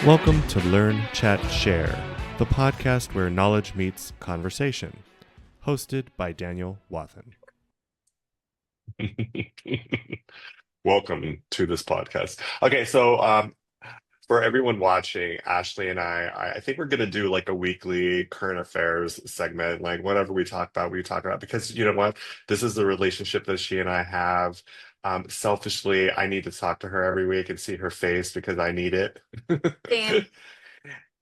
Welcome to Learn, Chat, Share, the podcast where knowledge meets conversation. Hosted by Daniel Wathen. Welcome to this podcast. Okay, so for everyone watching, Ashleigh and I think we're gonna do like a weekly current affairs segment, like whatever we talk about, because you know what? This is the relationship that she and I have. Selfishly, I need to talk to her every week and see her face because I need it. Same.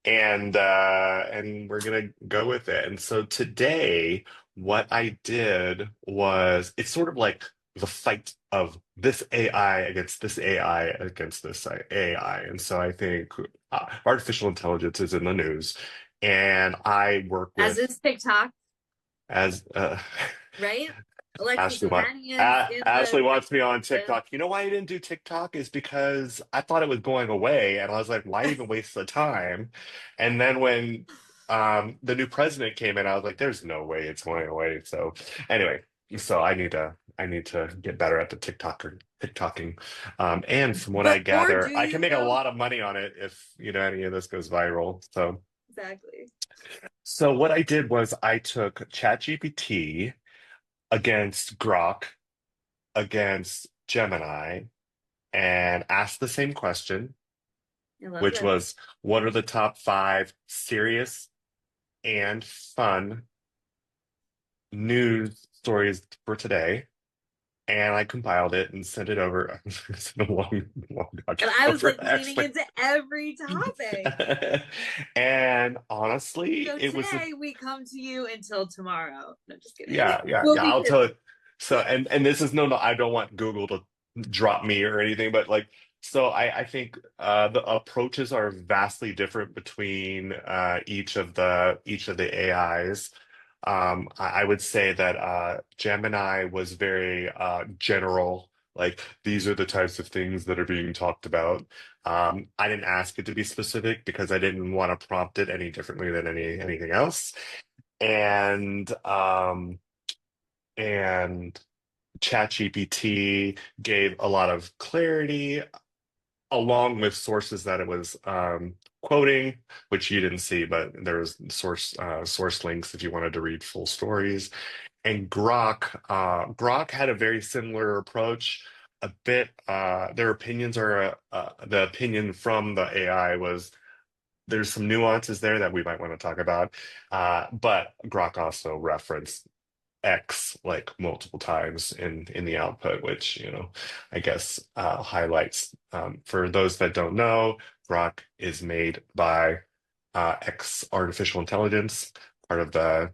And we're gonna go with it. And so today, what I did was it's sort of like the fight of this AI against this AI against this AI. And so I think artificial intelligence is in the news, and I work As with is TikTok, as right? Alexis Ashley want Ohanian's in Ashley the wants me on TikTok. You know why I didn't do TikTok is because I thought it was going away, and I was like, why even waste the time? And then when the new president came in, I was like, there's no way it's going away. So anyway, so I need to get better at the TikToking. And from what I but or do gather, I can you make a though? lot of money on it if any of this goes viral. Exactly. So what I did was I took ChatGPT against Grok against Gemini and asked the same question, I love which this. was what are the top five serious and fun news stories for today? And I compiled it and sent it over. It's a long And document I was over, like leaning actually. into every topic. And honestly, So it was today we come to you until tomorrow. No, just kidding. yeah. We'll be I'll kidding. tell it. So, and this is no, I don't want Google to drop me or anything, but like, so I think the approaches are vastly different between each of the AIs. I would say that Gemini was very general. Like these are the types of things that are being talked about. I didn't ask it to be specific because I didn't want to prompt it any differently than anything else. And and ChatGPT gave a lot of clarity along with sources that it was quoting, which you didn't see, but there was source links if you wanted to read full stories. And Grok had a very similar approach. A bit, their opinions are the opinion from the AI was there's some nuances there that we might want to talk about. But Grok also referenced X like multiple times in the output, which I guess highlights for those that don't know, Grok is made by X Artificial Intelligence, part of the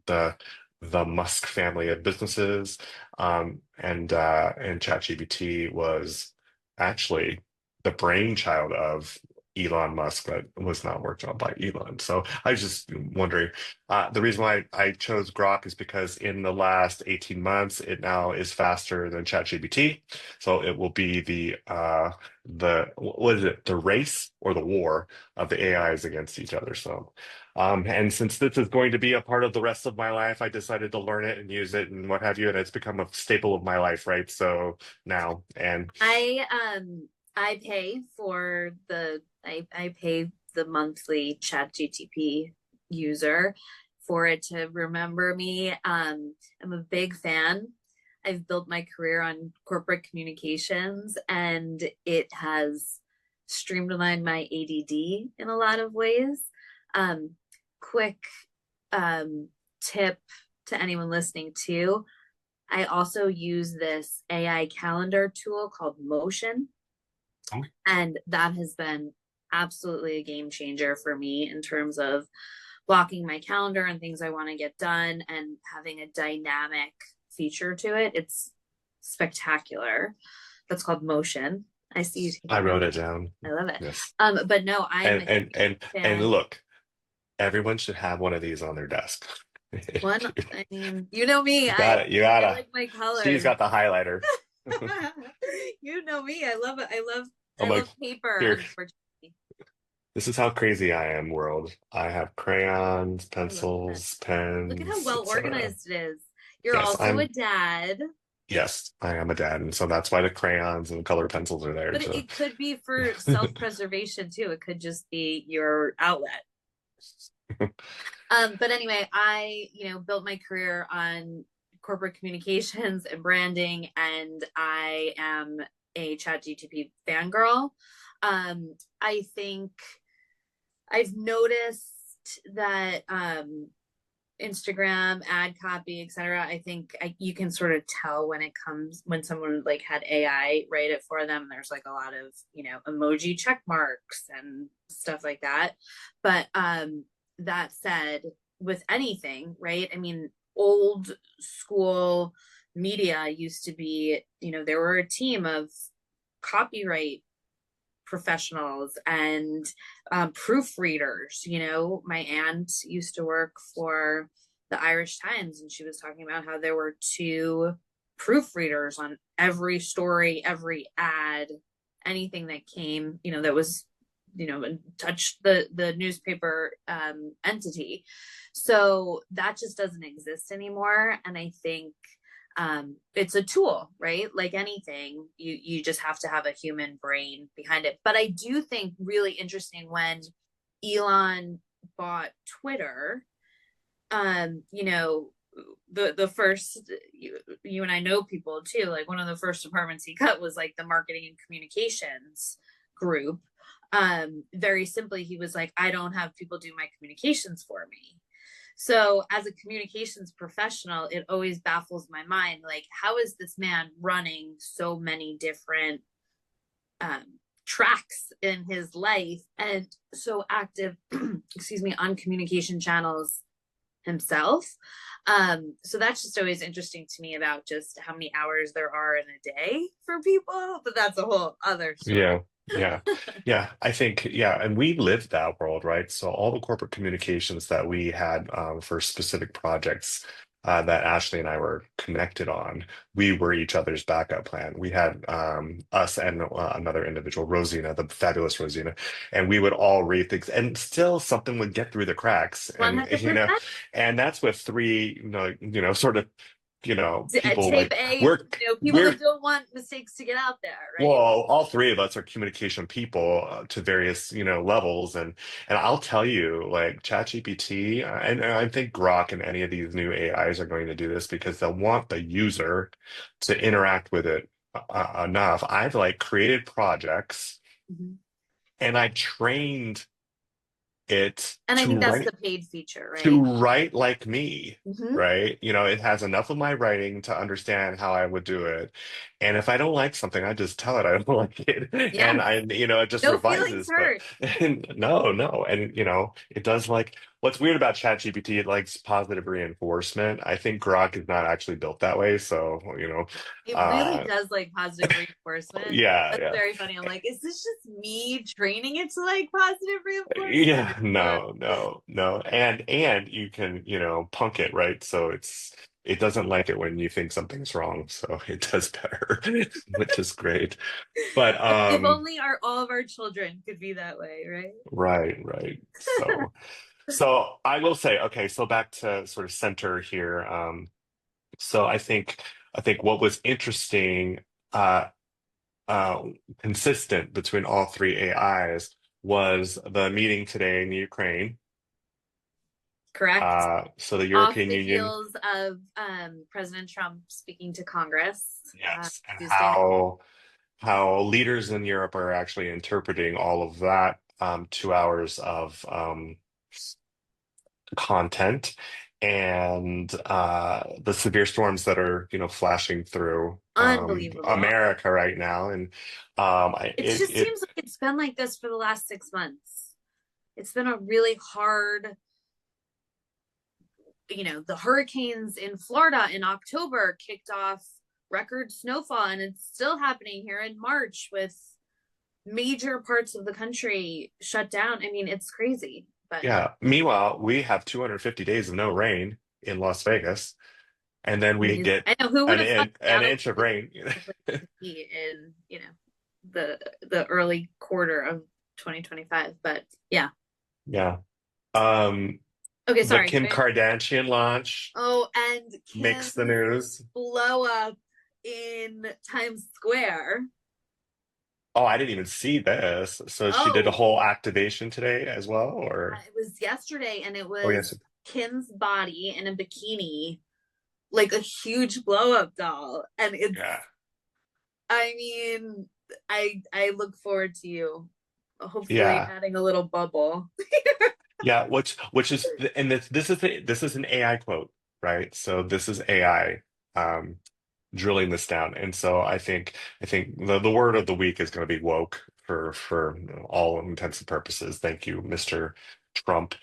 the Musk family of businesses, and ChatGPT was actually the brainchild of Elon Musk that was not worked on by Elon. So I was just wondering, the reason why I chose Grok is because in the last 18 months, it now is faster than ChatGPT. So it will be the what is it, the race or the war of the AIs against each other. So and since this is going to be a part of the rest of my life, I decided to learn it and use it and what have you, and it's become a staple of my life, right? So now, and I pay for I pay the monthly ChatGPT user for it to remember me. I'm a big fan. I've built my career on corporate communications, and it has streamlined my ADD in a lot of ways. Um, quick tip to anyone listening too. I also use this AI calendar tool called Motion, okay. and that has been absolutely a game changer for me in terms of blocking my calendar and things I want to get done and having a dynamic feature to it. It's spectacular. That's called Motion. I see you I taking wrote notes. it down. I love it. Yes, But no, I'm and a and huge and and fan. look, everyone should have one of these on their desk. One, I mean, you know me. You got it. You I gotta. like my She's colors. got the highlighter. You know me. I love it. I'm I love like, paper, here. unfortunately. This is how crazy I am, world. I have crayons, I love that. pencils, Look at how pens, well etc. organized it is. You're Yes, also a I'm. dad. Yes, I am a dad, and so that's why the crayons and the colored pencils are there But to. it could be for self-preservation too. It could just be your outlet. But anyway, I, built my career on corporate communications and branding, and I am a ChatGPT fangirl. I think I've noticed that Instagram ad copy, etc. I think you can sort of tell when someone like had AI write it for them. There's like a lot of emoji check marks and stuff like that. But that said, with anything, right? I mean, old school media used to be, there were a team of copyright professionals and proofreaders. My aunt used to work for the Irish Times, and she was talking about how there were two proofreaders on every story, every ad, anything that came, that was, touched the newspaper entity. So that just doesn't exist anymore. And I think it's a tool, right? Like anything, you just have to have a human brain behind it. But I do think really interesting when Elon bought Twitter, the first, you and I know people too, like one of the first departments he cut was like the marketing and communications group. Very simply, he was like, I don't have people do my communications for me. So as a communications professional, it always baffles my mind, like, how is this man running so many different tracks in his life and so active, excuse me, on communication channels himself? So that's just always interesting to me about just how many hours there are in a day for people, but that's a whole other story. Yeah, yeah, yeah. I think, yeah, and we lived that world, right? So all the corporate communications that we had for specific projects that Ashley and I were connected on, we were each other's backup plan. We had us and another individual, Rosina, the fabulous Rosina, and we would all read things, and still something would get through the cracks, and 100%. and that's with three, sort of, people Tape like A, people we're that don't want mistakes to get out there, well, right? all three of us are communication people to various, levels, and I'll tell you, like ChatGPT, and I think Grok and any of these new AIs are going to do this because they'll want the user to interact with it enough. I've like created projects Mm-hmm. and I trained it And I to think that's write the paid feature, to right? write like me, Mm-hmm. right? It has enough of my writing to understand how I would do it. And if I don't like something, I just tell it I don't like it. Yeah. And it just No feelings revises. But hurt. no, no. And, it does like what's weird about ChatGPT, it likes positive reinforcement. I think Grok is not actually built that way. So, It really uh, does like positive reinforcement. yeah, That's yeah. very funny. I'm like, is this just me training it to like positive reinforcement? Yeah, no, no, no. And you can, punk it, right? So it doesn't like it when you think something's wrong, so it does better, which is great. But If only all of our children could be that way, right? right, right. So I will say, okay, so back to sort of center here. So I think what was interesting, uh uh consistent between all three AIs was the meeting today in Ukraine. Correct. So the Off European the Union, heels of President Trump speaking to Congress yes, and Tuesday night. how leaders in Europe are actually interpreting all of that 2 hours of content and the severe storms that are flashing through Unbelievable. America right now, and It just seems like it's been like this for the last 6 months. It's been a really hard, the hurricanes in Florida in October kicked off record snowfall, and it's still happening here in March with major parts of the country shut down. I mean, it's crazy, but yeah. Meanwhile, we have 250 days of no rain in Las Vegas, and then we amazing. get I know, who would have thought an that inch of rain. would be in, the early quarter of 2025, but yeah. Yeah. Um, Okay, the sorry. Kim Kardashian launch Oh, and makes the Kim's news. blow up. in Times Square. Oh, I didn't even see this. So she did a Oh, whole activation today as well, or it was yesterday, and it oh yes, was Kim's body in a bikini, like a huge blow up doll. And it's, yeah, I mean, I look forward to you hopefully yeah, adding a little bubble. yeah. Which is and this is an AI quote, right? So this is AI drilling this down, and so I think the word of the week is going to be woke for all intents and purposes. Thank you, Mr. Trump,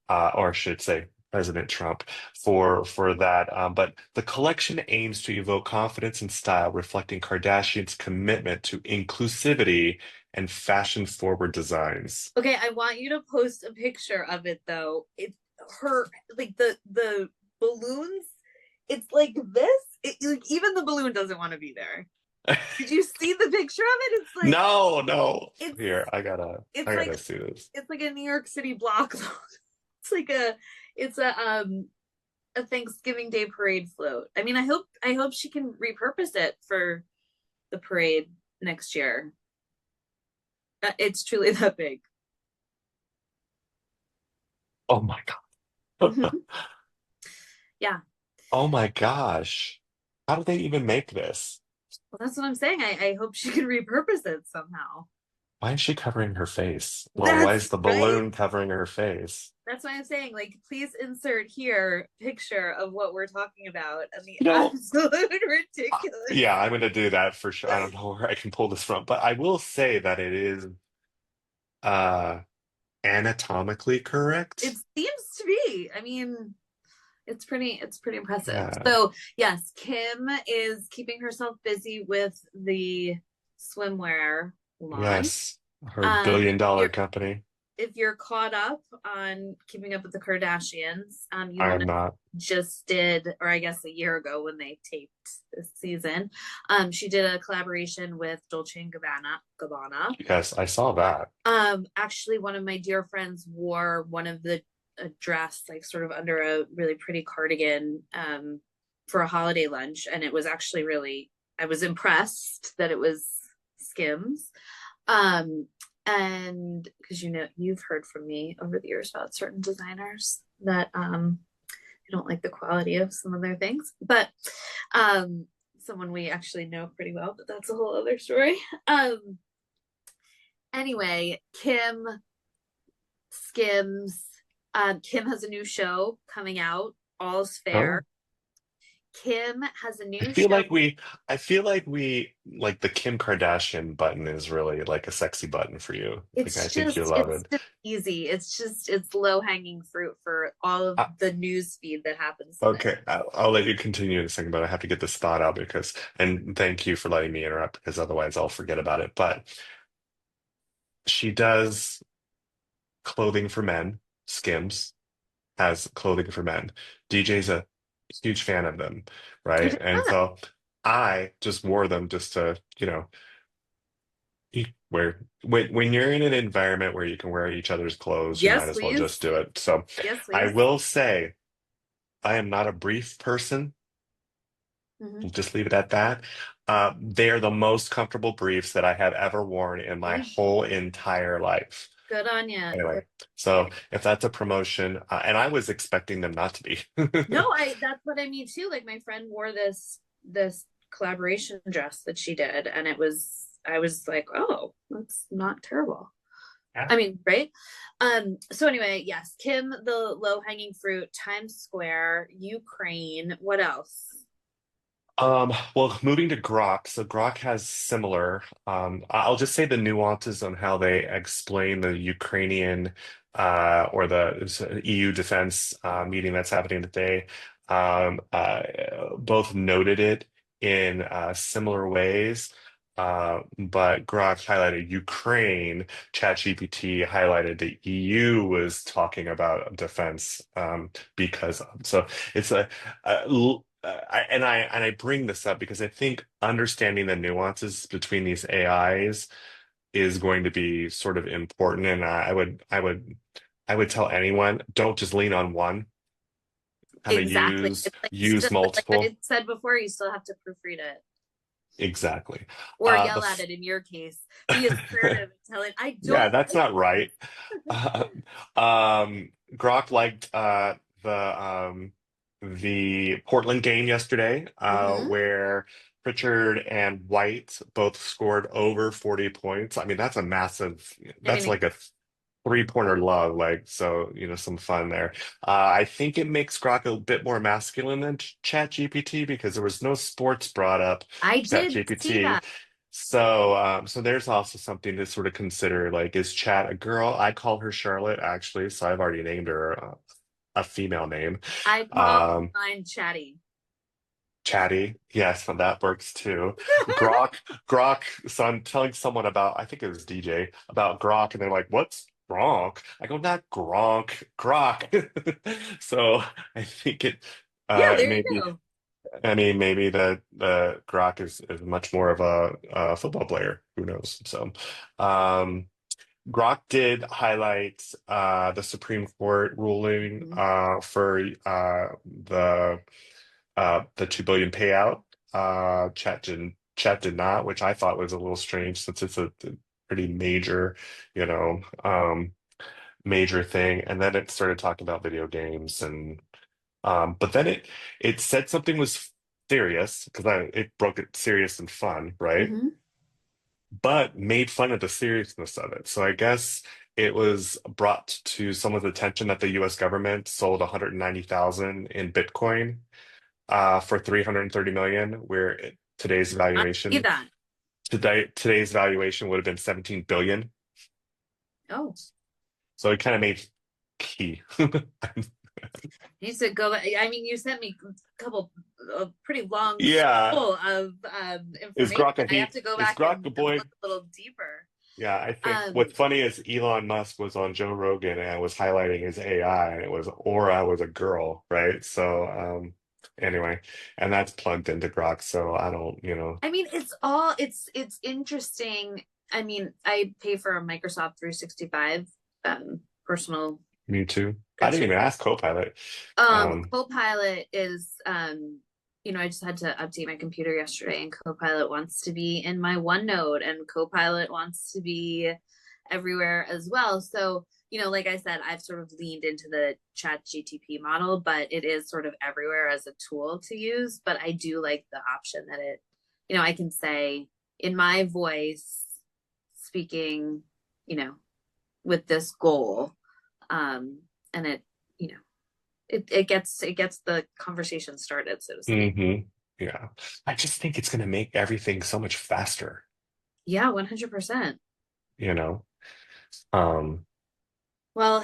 or I should say President Trump, for that. But the collection aims to evoke confidence and style, reflecting Kardashian's commitment to inclusivity and fashion-forward designs. Okay, I want you to post a picture of it though. It's her, like the balloons. It's like this. Like, even the balloon doesn't want to be there. Did you see the picture of it? It's like No, no. it's Here, it's I like gotta see this. it's like a New York City block. It's like it's a Thanksgiving Day parade float. I mean, I hope she can repurpose it for the parade next year. It's truly that big. Oh my God. Yeah. Oh my gosh. How did they even make this? Well, that's what I'm saying. I hope she can repurpose it somehow. Why is she covering her face? Well, why That's is the right. balloon covering her face? That's why I'm saying, like, please insert here picture of what we're talking about and the You know, absolute uh, ridiculous. yeah, I'm gonna do that for sure. I don't know where I can pull this from, but I will say that it is uh anatomically It correct. seems to be. I mean, it's pretty impressive. Yeah. So yes, Kim is keeping herself busy with the swimwear line. Yes. Her If billion-dollar you're company. if you're caught up on keeping up with the Kardashians, you I will am know not. just did, or I guess a year ago when they taped this season, she did a collaboration with Dolce and Gabbana. Yes, I saw that. Actually, one of my dear friends wore one of the a dress, like sort of under a really pretty cardigan, for a holiday lunch, and it was actually really. I was impressed that it was Skims. Um, and because you know you've heard from me over the years about certain designers that I don't like the quality of some of their things, but someone we actually know pretty well, but that's a whole other story. Um, anyway, Skims. Kim has a new show coming out. All's Fair. Oh. Kim has a I new feel show. like we like the Kim Kardashian button is really like a sexy button for you. Like I think you love It's it. just easy. It's low hanging fruit for all of Uh, the news feed that happens today. okay, I'll let you continue in a second, but I have to get this thought out because, and thank you for letting me interrupt because otherwise I'll forget about it. But she does clothing for men. Skims has clothing for men. DJ's a huge fan of them, I right? did And not. so I just wore them just to, where when you're in an environment where you can wear each other's clothes, you might Yes, as well just please. do it. So Yes, I please. will say I am not a brief person. Hmm. We'll just leave it at that. They are the most comfortable briefs that I have ever worn in my Hey, whole entire life. good on you. Anyway, so if that's a promotion, and I was expecting them not to be. No, I that's what I mean too. Like my friend wore this collaboration dress that she did, and it was I was like, oh, that's not terrible. Yeah. I mean, right? So anyway, yes, Kim, the low hanging fruit, Times Square, Ukraine. What else? Well, moving to Grok, so Grok has similar. I'll just say the nuances on how they explain the Ukrainian or the EU defense meeting that's happening today. Both noted it in similar ways, but Grok highlighted Ukraine. ChatGPT highlighted the EU was talking about defense because so it's and I bring this up because I think understanding the nuances between these AIs is going to be sort of important. And I would tell anyone, don't just lean on one. Kind of Exactly. It's like use like multiple. I said before, you still have to proofread it. Exactly. Or The yell at it in your case. Be assertive and tell it, I Yeah, don't that's like not right. Uh, Grok liked the Portland game yesterday, it. where Pritchard and White both scored over 40 points. I mean, that's a massive, I that's mean, like a three-pointer love, like, so, some fun there. I think it makes Grok a bit more masculine than ChatGPT because there was no sports brought up I did see ChatGPT. that. So there's also something to sort of consider. Like, is Chat a girl? I call her Charlotte, actually, so I've already named her a female name. I call Um, mine Chatty. Chatty, yes, that works too. Grok, Grok. So I'm telling someone about, I think it was DJ, about Grok, and they're like, "What's Gronk?" I go, "Not Gronk, Grok." So I think Yeah, there you maybe. go. I mean, maybe the Grok is much more of a football player. Who knows? So, um, Grok did highlight the Supreme Court ruling Mhm. for the 2 billion payout. Chat did not, which I thought was a little strange since it's a pretty major, you know, major thing. And then it started talking about video games and but then it said something was serious because it broke it serious and fun, right? Mhm. But made fun of the seriousness of it. So I guess it was brought to someone's attention that the U.S. government sold 190,000 in Bitcoin for 330 million, where today's I see valuation that. today's valuation would have been 17 billion. Oh, So it kind of made key. needs to go. I mean, you sent me a couple a pretty long Yeah. scroll of Is information. Grok a I have he? to go Is back Grok a and boy? look a little deeper. Yeah, I think what's Um, funny is Elon Musk was on Joe Rogan and was highlighting his AI, and it was Aura was a girl, right? So, anyway, and that's plugged into Grok, so I don't, I mean, it's interesting. I mean, I pay for a Microsoft 365 personal me too. I didn't computer. even ask Copilot. Um, Copilot is I just had to update my computer yesterday, and Copilot wants to be in my OneNote, and Copilot wants to be everywhere as well. So, like I said, I've sort of leaned into the Chat GTP model, but it is sort of everywhere as a tool to use. But I do like the option that I can say in my voice, speaking, you know, with this goal. And you know, it gets the conversation started, so to speak. hmm yeah. I just think it's going to make everything so much faster, Yeah, 100%. you know? Um, Well,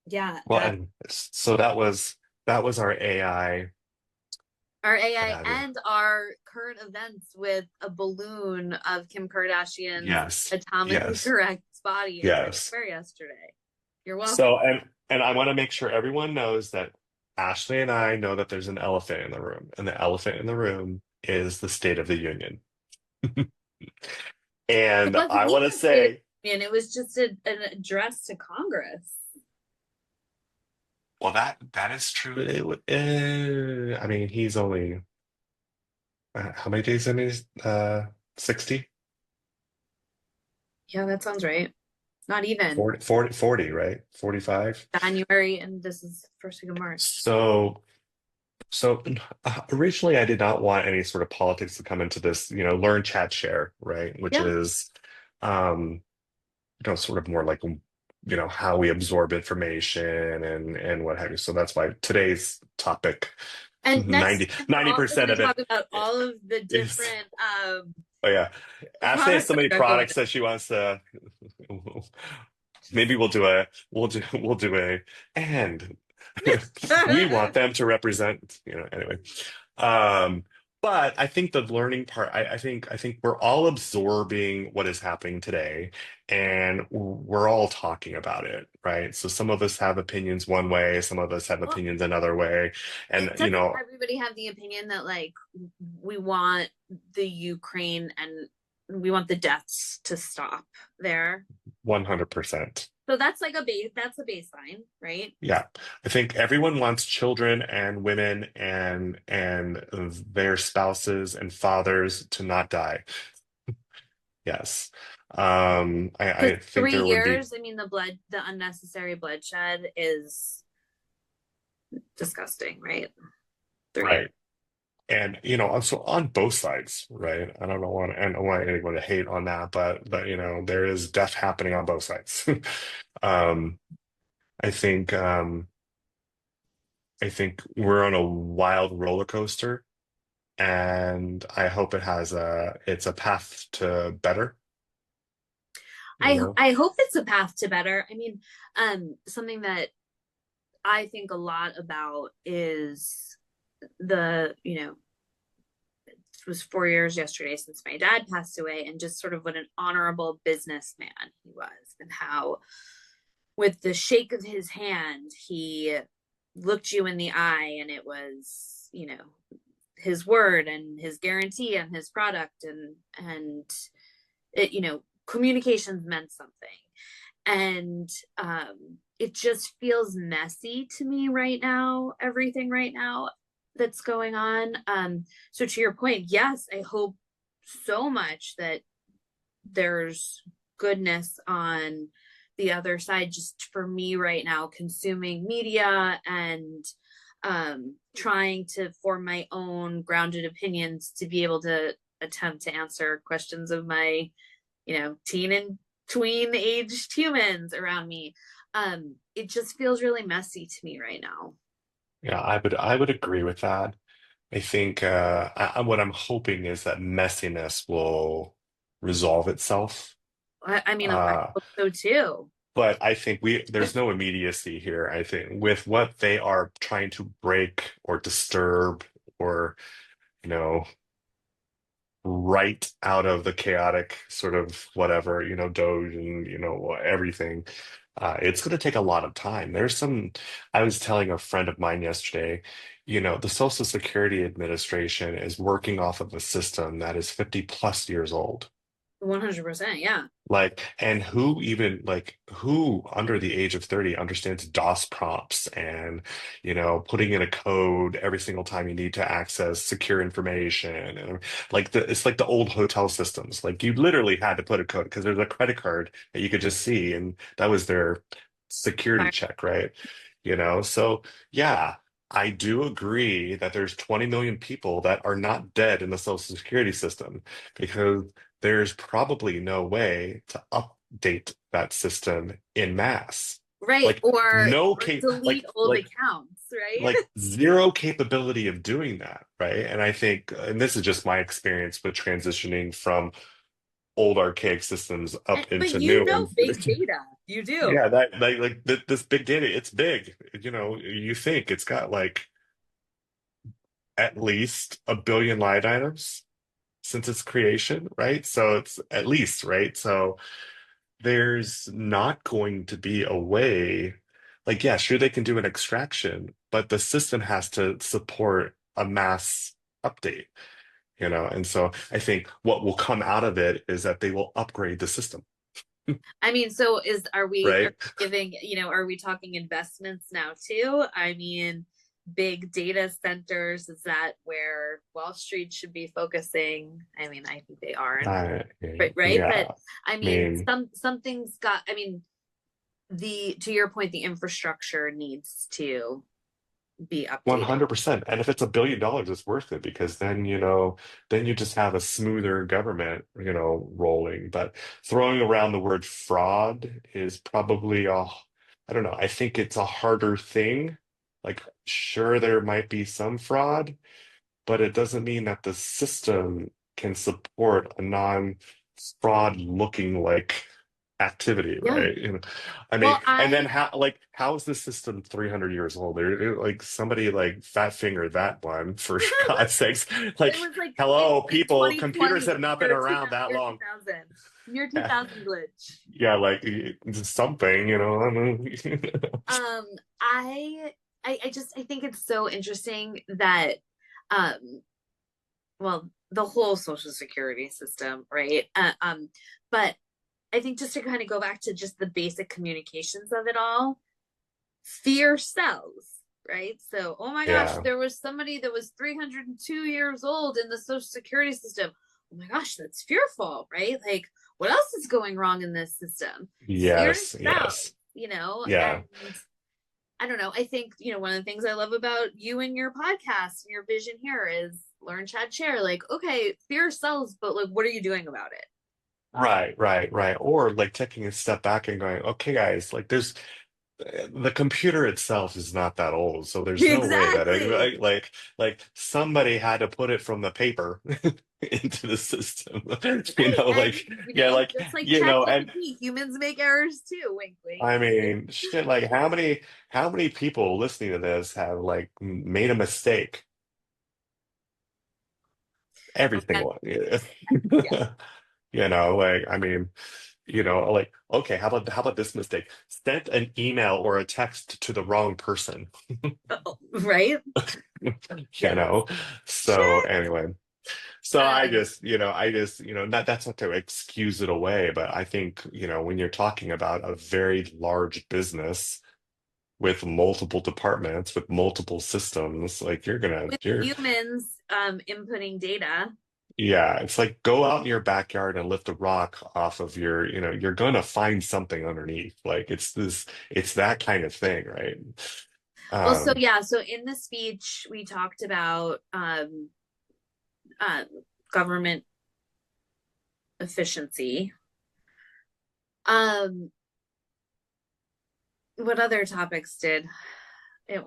yeah, well, and so that was our AI. our AI Uh, and our current events with a balloon of Kim Kardashian's yes, atomically yes, correct body in Times yes. Square yesterday. You're welcome. So, and I want to make sure everyone knows that Ashley and I know that there's an elephant in the room, and the elephant in the room is the State of the Union. It And wasn't I want to even a State of say, the Union. It was just an address to Congress. well, that is true. I mean, he's only how many days in his 60? Yeah, that sounds right. Not even 40, right? 45. January, and this is first week of March. So So originally, I did not want any sort of politics to come into this, learn, chat, share, right? Which Yeah, is, sort of more like, how we absorb information and what have you. So that's why today's topic, and next 90, time we're also going 90% to of it talk about all of the is, different oh yeah. Ashley has products so that many we got going. products that she wants to, maybe we'll do and we want them to represent, anyway. Um, but I think the learning part, I think we're all absorbing what is happening today and we're all talking about it, right? So some of us have opinions one way, some of us have Well, opinions another way. And doesn't everybody have the opinion that like we want the Ukraine and we want the deaths to stop there? 100%. So that's like that's a baseline, right? Yeah, I think everyone wants children and women and their spouses and fathers to not die. Yes. I Because think three there would be years, I mean, the unnecessary bloodshed is disgusting, right? 3 years. right. And so on both sides, right? I don't want anyone to hate on that, but there is death happening on both sides. Um, I think I think we're on a wild roller coaster, and I hope it's a path to better, you know? I hope it's a path to better. I mean, something that I think a lot about is it was 4 years yesterday since my dad passed away, and just sort of what an honorable businessman he was, and how with the shake of his hand, he looked you in the eye, and it was, his word and his guarantee and his product, and it, communications meant something. And it just feels messy to me right now, everything right now that's going on. So to your point, yes, I hope so much that there's goodness on the other side. Just for me right now, consuming media and trying to form my own grounded opinions to be able to attempt to answer questions of my, teen and tween aged humans around me. It just feels really messy to me right now. Yeah, I would agree with that. I think what I'm hoping is that messiness will resolve itself. I mean, I Uh, hope so too. but I think there's no immediacy here. I think with what they are trying to break or disturb or, you know, right out of the chaotic sort of whatever, Doge and, everything. It's going to take a lot of time. I was telling a friend of mine yesterday, the Social Security Administration is working off of a system that is 50 plus years old. 100%. Yeah. And who under the age of 30 understands DOS prompts and, putting in a code every single time you need to access secure information. And it's like the old hotel systems. Like you literally had to put a code because there's a credit card that you could just see, and that was their security check, right? So yeah. I do agree that there's 20 million people that are not dead in the Social Security system because there's probably no way to update that system in mass. Right. Like Or no delete old accounts, right? like zero capability of doing that, right? And I think, and this is just my experience with transitioning from old archaic systems up But into you new know and big data. You do. yeah, this big data, it's big. You think it's got like at least a billion line items since its creation, right? So it's at least, right? So there's not going to be a way, like, yeah, sure, they can do an extraction, but the system has to support a mass update, And so I think what will come out of it is that they will upgrade the system, I mean, so are right? we giving, are we talking investments now too? I mean, big data centers, is that where Wall Street should be focusing? I mean, I think they are, Uh, but right. yeah, But I I mean, mean, something's got, I mean, to your point, the infrastructure needs to be updated. 100%. And if it's $1 billion, it's worth it because then you just have a smoother government, rolling. But throwing around the word fraud is probably I don't know. I think it's a harder thing. Like, sure, there might be some fraud, but it doesn't mean that the system can support a non-fraud looking like activity, Yeah. right? I mean, Well, and then how is the system 300 years old? Like somebody like fat finger that one for God's sakes. it Like, was like hello, in people, computers 2020, have not been around that year long. 2000, year 2000 glitch. Yeah, like it's something, I mean. Um, I, I think it's so interesting that, um, well, the whole social security system, right? But I think just to kind of go back to just the basic communications of it all, fear sells, right? So, oh my gosh, Yeah. there was somebody that was 302 years old in the Social Security system. Oh my gosh, that's fearful, right? Like, what else is going wrong in this system? Fear Yes. sells, Yes. and Yeah. I don't know. I think, one of the things I love about you and your podcast and your vision here is learn, chat, share. Like, okay, fear sells, but like, what are you doing about it? Right, right, right. Or like taking a step back and going, okay, guys, like the computer itself is not that old, so there's no way that Exactly. like somebody had to put it from the paper into the system. Right. And, Yeah, like just like and ChatGPT, humans make errors too. Wink, wink. I mean, shit, like how many people listening to this have like made a mistake? Everything Okay. was. Yeah. Like I mean, like okay, how about this mistake? Sent an email or a text to the wrong person. Oh, right. You Yes. know. So Shit. anyway, so Um, that's not to excuse it away, but I think, when you're talking about a very large business with multiple departments, with multiple systems, like with you're humans inputting data. yeah, it's like go out in your backyard and lift a rock off of you're gonna find something underneath. Like it's that kind of thing, right? Well, so Um, yeah, so in the speech we talked about um government efficiency. Um, what other topics did it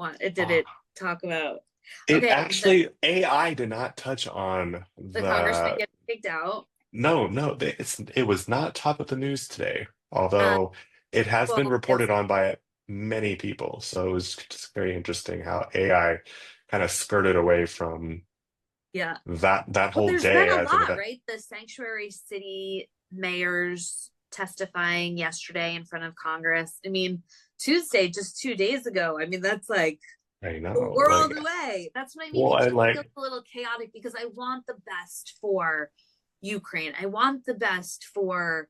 talk about? it Okay, actually AI did not touch on the congressman the getting kicked out. no, no, it was not top of the news today, Um, although it has been well, yes, reported on by many people. So it was just very interesting how AI kind of skirted away from yeah. that Well, whole there's been day a as an lot, event. right? The sanctuary city mayors testifying yesterday in front of Congress. I mean, Tuesday, just 2 days ago. I mean, that's like I a know, world like, away. That's what I mean. well, It I just feels like, a little chaotic because I want the best for Ukraine. I want the best for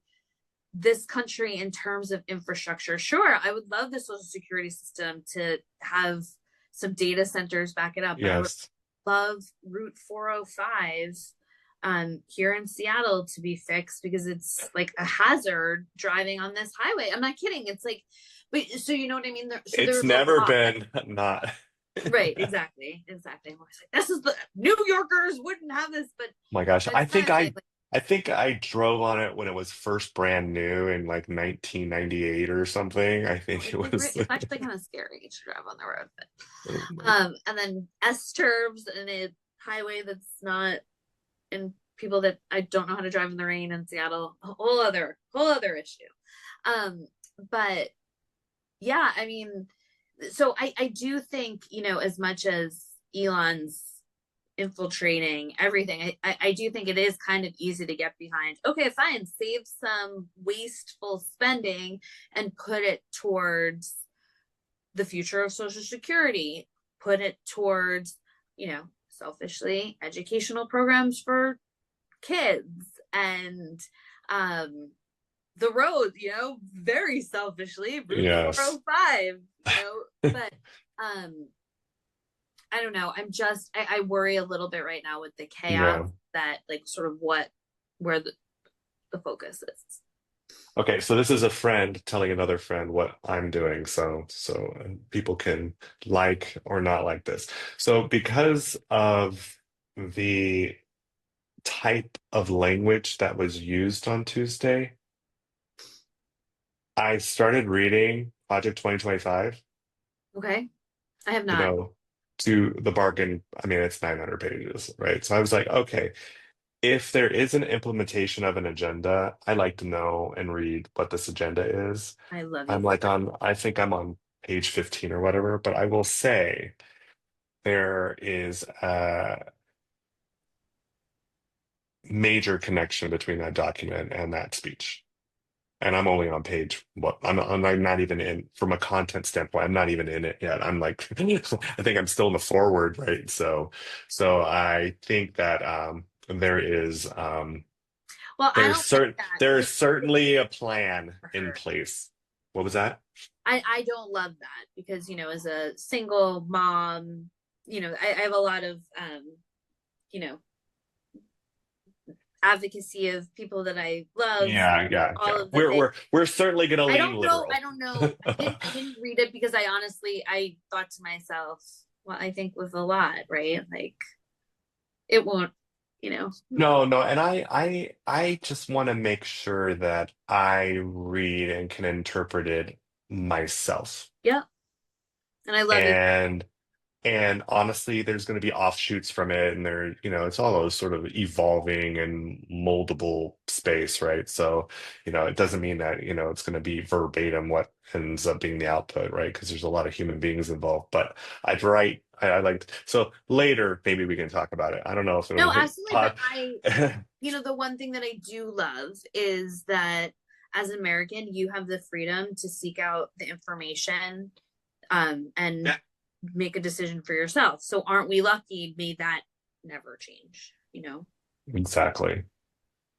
this country in terms of infrastructure. Sure, I would love the social security system to have some data centers back it up, but I would yes, love Route 405 here in Seattle to be fixed because it's like a hazard driving on this highway. I'm not kidding. It's like, but so you know what I mean? So it's there's a never lot. been not. Right, exactly, exactly. I'm always like, this is the New Yorkers wouldn't have this, My gosh, but it's not a thing. Like, I think I drove on it when it was first brand new in like 1998 or something. I no, think it was. it's actually kind of scary to drive on the road. But Oh my, and then S turbs and a highway that's not, and people that I don't know how to drive in the rain in Seattle, a whole other issue. But yeah, I mean, so I do think, as much as Elon's infiltrating everything, I do think it is kind of easy to get behind. Okay, fine, save some wasteful spending and put it towards the future of Social Security, put it towards, selfishly educational programs for kids and um the road, very selfishly, Route yes, 405, but um I don't know. I worry a little bit right now with the chaos yeah. that like sort of where the focus is. Okay, so this is a friend telling another friend what I'm doing, so people can like or not like this. So because of the type of language that was used on Tuesday, I started reading Project 2025, Okay. I have you not. know, to the bargain. I mean, it's 900 pages, right? So I was like, okay, if there is an implementation of an agenda, I like to know and read what this agenda is. I love you I'm for like that. I think I'm on page 15 or whatever, but I will say there is a major connection between that document and that speech. And I'm only on page what I'm not even in from a content standpoint. I'm not even in it yet. I'm like I think I'm still in the forward, right? So I think that there is Well, I don't like that. There's certainly a plan in place. What was that? I don't love that because, as a single mom, I have a lot of, you know, advocacy of people that I love. Yeah. Of the things. We're certainly going to lean liberal. I don't know. I didn't read it because I thought to myself, well, I think with a lot, right? Like it won't, No, and I just want to make sure that I read and can interpret it myself. Yeah. And I love it. And honestly, there's going to be offshoots from it, and it's all those sort of evolving and moldable space, right? So, it doesn't mean that, it's going to be verbatim what ends up being the output, right? Because there's a lot of human beings involved. But I'd write, I like, so later, maybe we can talk about it. I don't know if it'll No, absolutely. But the one thing that I do love is that as an American, you have the freedom to seek out the information, and Yeah. make a decision for yourself. So aren't we lucky? May that never change, Exactly.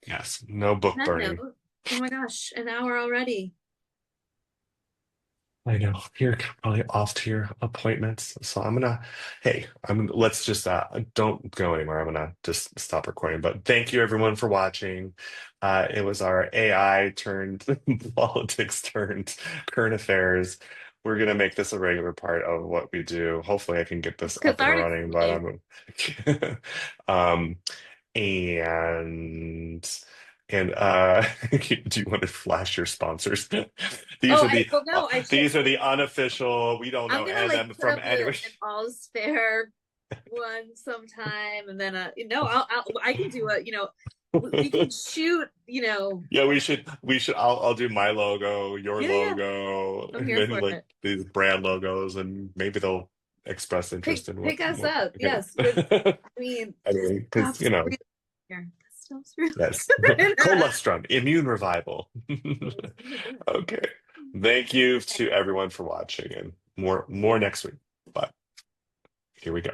Yes. No book burning. Oh my gosh, an hour already. I know you're probably off to your appointments, so let's just don't go anywhere. I'm gonna just stop recording. But thank you everyone for watching. It was our AI turned politics turned current affairs. We're gonna make this a regular part of what we do. Hopefully, I can get this up and running. But and do you want to flash your sponsors? These are the unofficial. We don't know any them from anyone. An all's fair one sometime, and then I can do we can shoot. Yeah, we should. I'll do my logo, your logo, I'm here for it. These brand logos, and maybe they'll express interest in pick us up. Yes, I mean, because yes, colostrum, immune revival. Okay, thank you to everyone for watching, and more next week. But here we go.